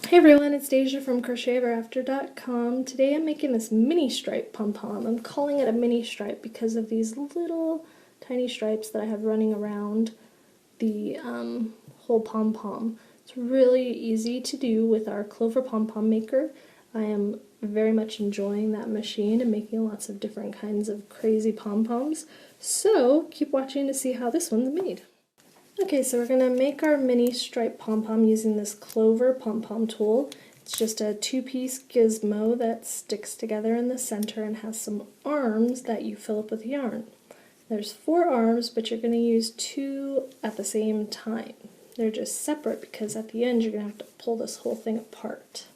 Hey everyone, it's Deja from CrochetEverAfter.com. Today I'm making this mini stripe pom-pom. I'm calling it a mini stripe because of these little tiny stripes that I have running around the whole pom-pom. It's really easy to do with our Clover Pom Pom maker. I am very much enjoying that machine and making lots of different kinds of crazy pom-poms. So keep watching to see how this one's made. Okay, so we're going to make our mini stripe pom-pom using this Clover Pom Pom Tool. It's just a two-piece gizmo that sticks together in the center and has some arms that you fill up with yarn. There's 4 arms, but you're going to use 2 at the same time. They're just separate because at the end you're going to have to pull this whole thing apart.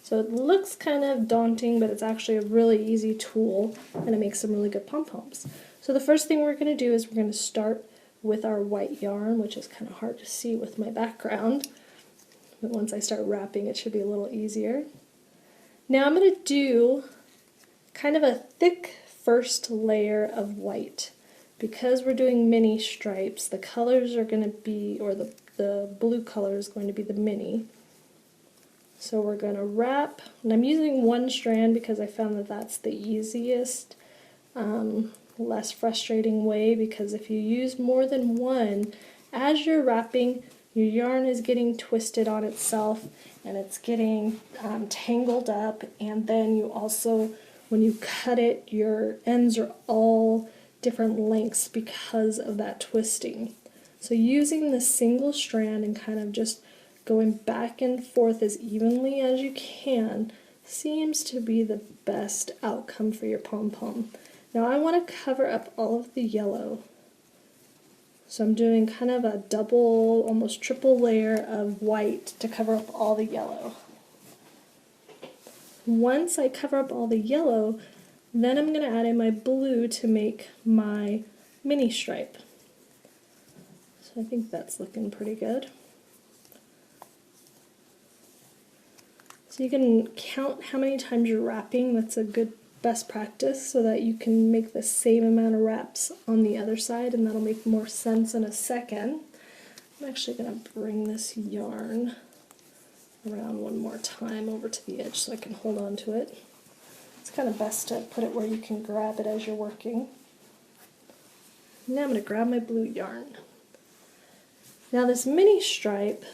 So it looks kind of daunting, but it's actually a really easy tool and it makes some really good pom-poms. So the first thing we're going to do is we're going to start with our white yarn, which is kind of hard to see with my background. But once I start wrapping, it should be a little easier. Now I'm going to do kind of a thick first layer of white. Because we're doing mini stripes, the colors are going to be, or the blue color is going to be the mini. So we're going to wrap, and I'm using 1 strand because I found that that's the easiest, less frustrating way, because if you use more than 1, as you're wrapping, your yarn is getting twisted on itself and it's getting tangled up, and then you also, when you cut it, your ends are all different lengths because of that twisting. So using the single strand and kind of just going back and forth as evenly as you can seems to be the best outcome for your pom-pom. Now I want to cover up all of the yellow. So I'm doing kind of a double, almost triple layer of white to cover up all the yellow. Once I cover up all the yellow, then I'm going to add in my blue to make my mini stripe. So I think that's looking pretty good. So you can count how many times you're wrapping. That's a good best practice so that you can make the same amount of wraps on the other side, and that'll make more sense in a second. I'm actually going to bring this yarn around one more time over to the edge so I can hold on to it. It's kind of best to put it where you can grab it as you're working. Now I'm going to grab my blue yarn. Now this mini stripe,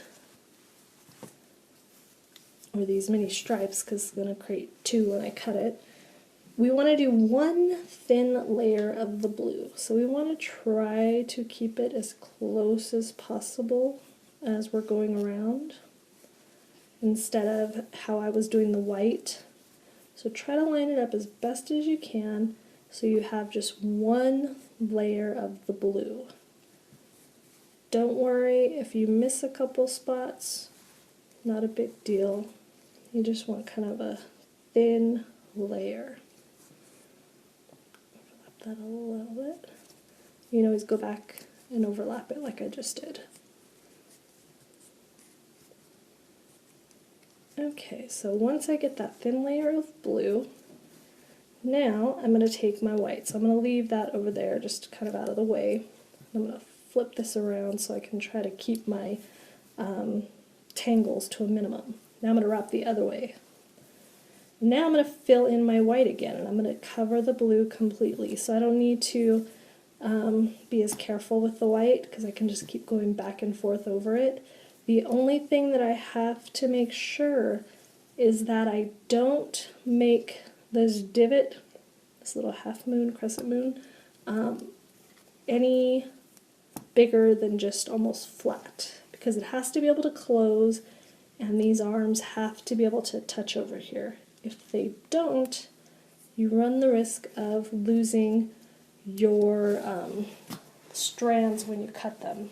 or these mini stripes, because it's going to create 2 when I cut it, we want to do 1 thin layer of the blue. So we want to try to keep it as close as possible as we're going around, instead of how I was doing the white. So try to line it up as best as you can so you have just 1 layer of the blue. Don't worry if you miss a couple spots, not a big deal. You just want kind of a thin layer. Overlap that a little bit. You can always go back and overlap it like I just did. Okay, so once I get that thin layer of blue, now I'm going to take my white. So I'm going to leave that over there just kind of out of the way. I'm going to flip this around so I can try to keep my tangles to a minimum. Now I'm going to wrap the other way. Now I'm going to fill in my white again, and I'm going to cover the blue completely. So I don't need to be as careful with the white because I can just keep going back and forth over it. The only thing that I have to make sure is that I don't make this divot, this little half moon, crescent moon, any bigger than just almost flat, because it has to be able to close and these arms have to be able to touch over here. If they don't, you run the risk of losing your strands when you cut them.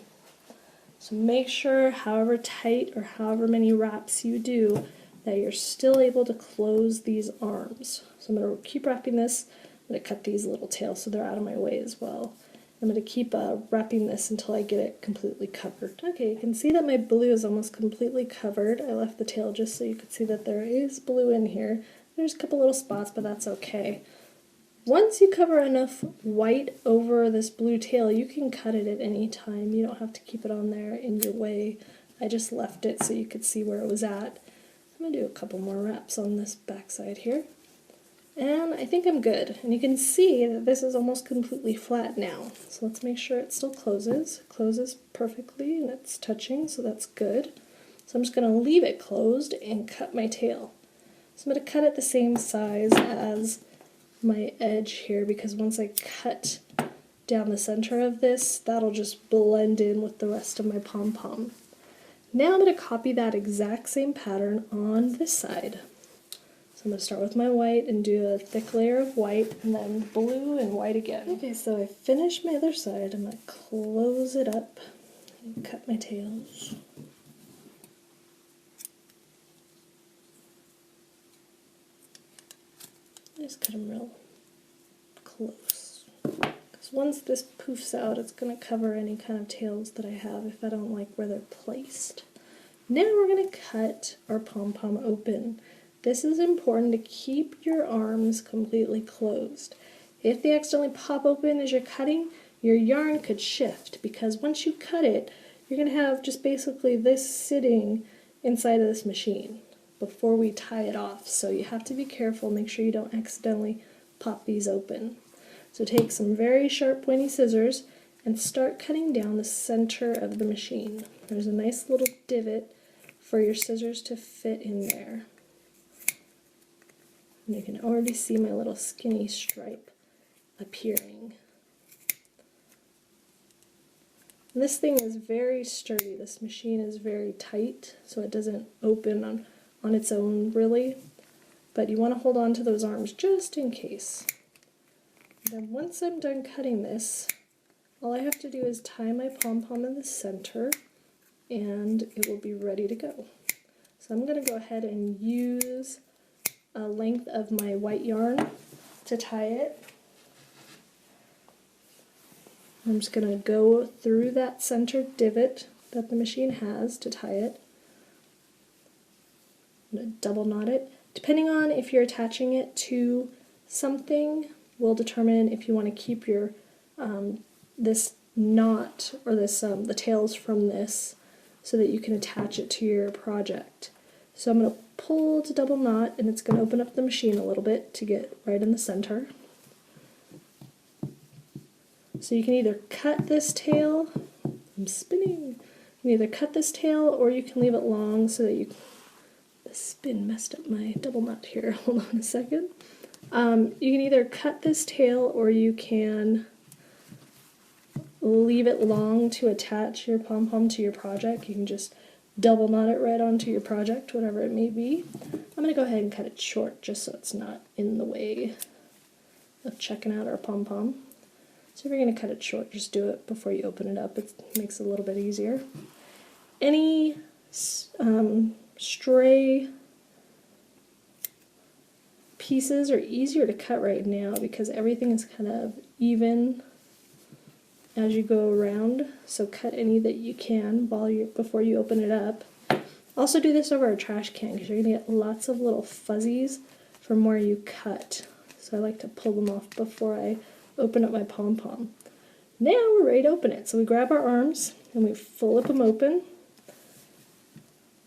So make sure, however tight or however many wraps you do, that you're still able to close these arms. So I'm going to keep wrapping this. I'm going to cut these little tails so they're out of my way as well. I'm going to keep wrapping this until I get it completely covered. Okay, you can see that my blue is almost completely covered. I left the tail just so you could see that there is blue in here. There's a couple little spots, but that's okay. Once you cover enough white over this blue tail, you can cut it at any time. You don't have to keep it on there in your way. I just left it so you could see where it was at. I'm going to do a couple more wraps on this back side here. And I think I'm good. And you can see that this is almost completely flat now. So let's make sure it still closes. It closes perfectly and it's touching, so that's good. So I'm just going to leave it closed and cut my tail. So I'm going to cut it the same size as my edge here, because once I cut down the center of this, that'll just blend in with the rest of my pom-pom. Now I'm going to copy that exact same pattern on this side. So I'm going to start with my white and do a thick layer of white and then blue and white again. Okay, so I finished my other side. I'm going to close it up and cut my tails. Just cut them real close. Because once this poofs out, it's going to cover any kind of tails that I have if I don't like where they're placed. Now we're going to cut our pom-pom open. This is important to keep your arms completely closed. If they accidentally pop open as you're cutting, your yarn could shift, because once you cut it, you're going to have just basically this sitting inside of this machine before we tie it off. So you have to be careful, make sure you don't accidentally pop these open. So take some very sharp pointy scissors and start cutting down the center of the machine. There's a nice little divot for your scissors to fit in there. And you can already see my little skinny stripe appearing. And this thing is very sturdy. This machine is very tight, so it doesn't open on its own really. But you want to hold on to those arms just in case. Then once I'm done cutting this, all I have to do is tie my pom-pom in the center and it will be ready to go. So I'm going to go ahead and use a length of my white yarn to tie it. I'm just going to go through that center divot that the machine has to tie it. I'm going to double knot it. Depending on if you're attaching it to something will determine if you want to keep your this knot or this the tails from this so that you can attach it to your project. So I'm going to pull to double knot, and it's going to open up the machine a little bit to get right in the center. So you can either cut this tail, I'm spinning, you can either cut this tail or you can leave it long so that you, the spin messed up my double knot here, hold on a second. You can either cut this tail or you can leave it long to attach your pom-pom to your project. You can just double knot it right onto your project, whatever it may be. I'm going to go ahead and cut it short just so it's not in the way of checking out our pom-pom. So if you're going to cut it short, just do it before you open it up. It makes it a little bit easier. Any stray pieces are easier to cut right now because everything is kind of even as you go around, so cut any that you can before you open it up. Also do this over a trash can because you're going to get lots of little fuzzies from where you cut. So I like to pull them off before I open up my pom-pom. Now we're ready to open it. So we grab our arms and we flip them open,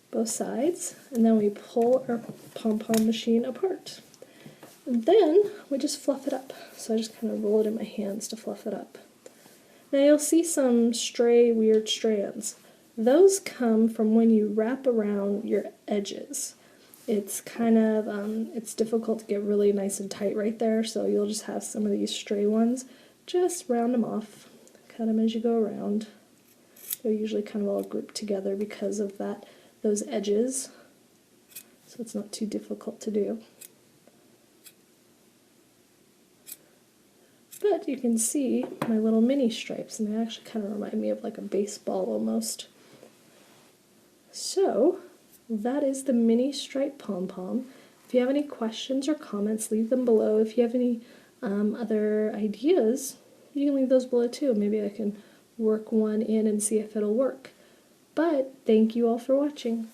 both sides, and then we pull our pom-pom machine apart. And then we just fluff it up. So I just kind of roll it in my hands to fluff it up. Now you'll see some stray, weird strands. Those come from when you wrap around your edges. It's kind of, it's difficult to get really nice and tight right there, so you'll just have some of these stray ones. Just round them off, cut them as you go around. They're usually kind of all grouped together because of those edges, so it's not too difficult to do. But you can see my little mini stripes, and they actually kind of remind me of like a baseball almost. So that is the mini stripe pom-pom. If you have any questions or comments, leave them below. If you have any other ideas, you can leave those below too. Maybe I can work one in and see if it'll work. But thank you all for watching.